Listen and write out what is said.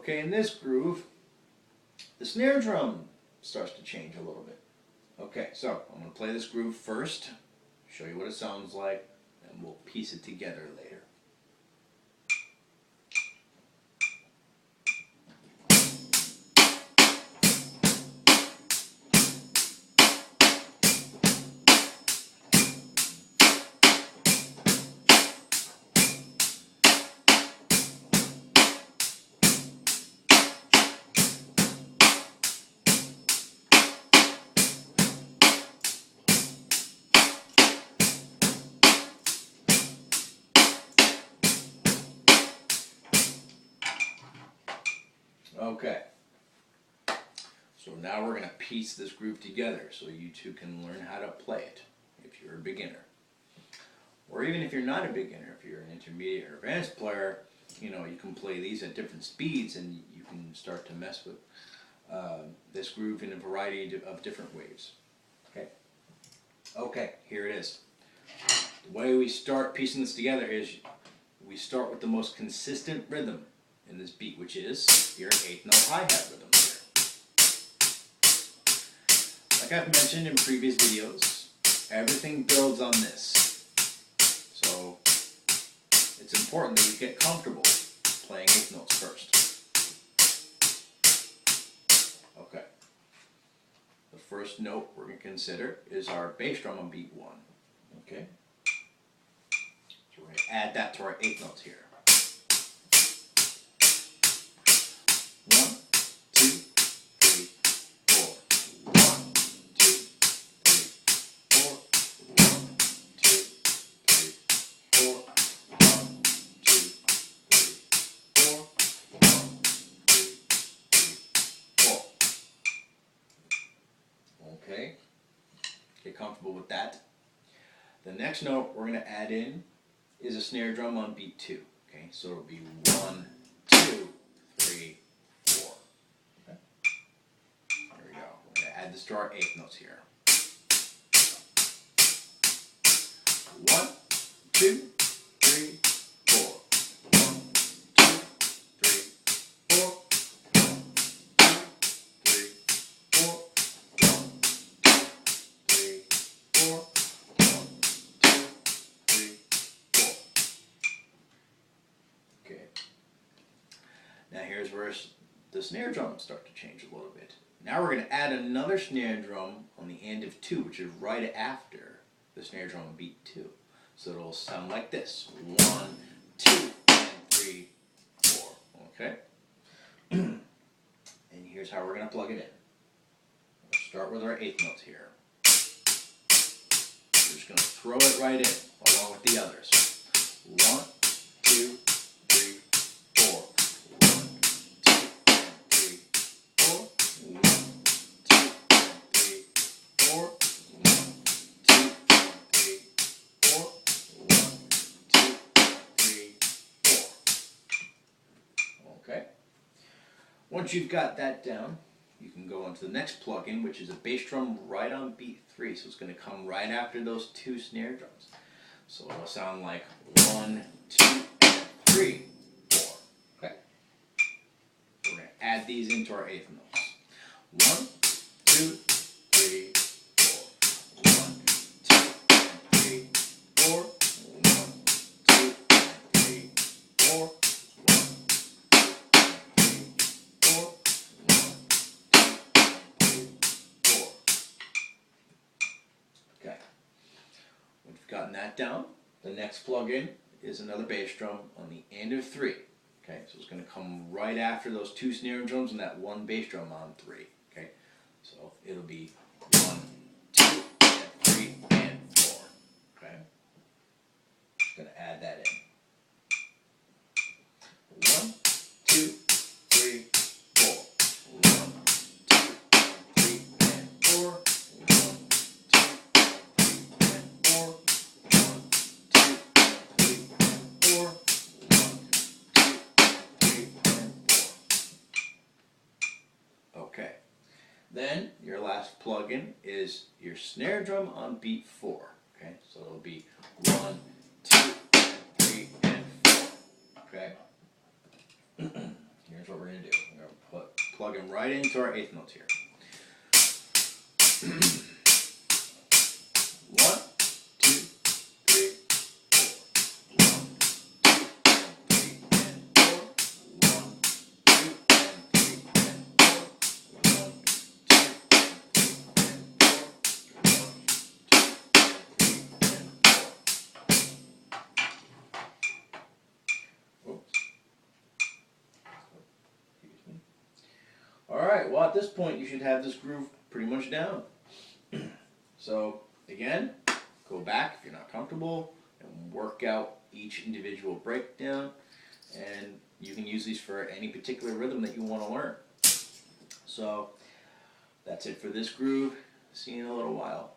Okay, in this groove, the snare drum starts to change a little bit. Okay, so I'm going to play this groove first, show you what it sounds like, and we'll piece it together later. Okay, so now we're going to piece this groove together so you two can learn how to play it if you're a beginner. Or even if you're not a beginner, if you're an intermediate or advanced player, you know, you can play these at different speeds and you can start to mess with this groove in a variety of different ways. Okay, here it is. The way we start piecing this together is we start with the most consistent rhythm in this beat, which is your 8th note hi-hat rhythm here. Like I've mentioned in previous videos, everything builds on this. So it's important that you get comfortable playing 8th notes first. Okay. The first note we're going to consider is our bass drum on beat 1. Okay. So we're going to add that to our 8th notes here. 1, 2, 3, 4. 1, 2, 3, 4. 1, 2, 3, 4. 1, 2, 3, 4. 1, 2, 3, 4. Okay. Get comfortable with that. The next note we're going to add in is a snare drum on beat 2. Okay, so it'll be 1, 2, 3, 4. Okay. There we go. We're going to add this to our 8th notes here. 1, 2, 3, 4. 1, 2, 3, 4. 1, 2, 3, 4. 1, 2, 3, 4. 1, 2, 3, 4. Okay. Now here's where the snare drums start to change a little bit. Now we're going to add another snare drum on the end of 2, which is right after the snare drum on beat 2. So it'll sound like this. 1, 2, and 3, 4. Okay? And here's how we're going to plug it in. We'll start with our 8th notes here. We're just going to throw it right in along with the others. 1, 2, 3, 4. 1, 2, 3, 4. 1, 2, 3, 4. 1, 2, 3, 4. 1, 2, 3, 4. Okay. Once you've got that down, you can go on to the next plugin, which is a bass drum right on beat 3. So it's going to come right after those 2 snare drums. So it'll sound like 1, 2, and 3, 4. Okay. So we're going to add these into our 8th notes. 1, 2, 3, 4. 1, 2, and 3, 4. 1, 2, and 3, 4. 1, 2, and 3, 4. 1, 2, and 3, 4. Okay. Once you've gotten that down, the next plug-in is another bass drum on the end of 3. Okay, so it's going to come right after those 2 snare drums and that 1 bass drum on 3. Okay, so it'll be 1, 2, and 3, and 4. Okay, just going to add that in. 1, 2, 3, 4. 1, 2, 3, and 4. 1, 2, 3, and 4. 1, 2, 3, and 4. 1, 2, 3, and 4. Okay. Then your last plug-in is your snare drum on beat 4. Okay, so it'll be 1, 2, and 3, and 4. Okay. Here's what we're going to do. plug them right into our eighth notes here. 1, 2, 3, 4. 1, 2, 3, and 4. 1, 2, and 3, and 4. 1, 2, and 3, and 4. 1, 2, and 3, and 4. Oops. Excuse me. Alright, well at this point you should have this groove pretty much down. So again, go back if you're not comfortable and work out each individual breakdown, and you can use these for any particular rhythm that you want to learn. So that's it for this groove. See you in a little while.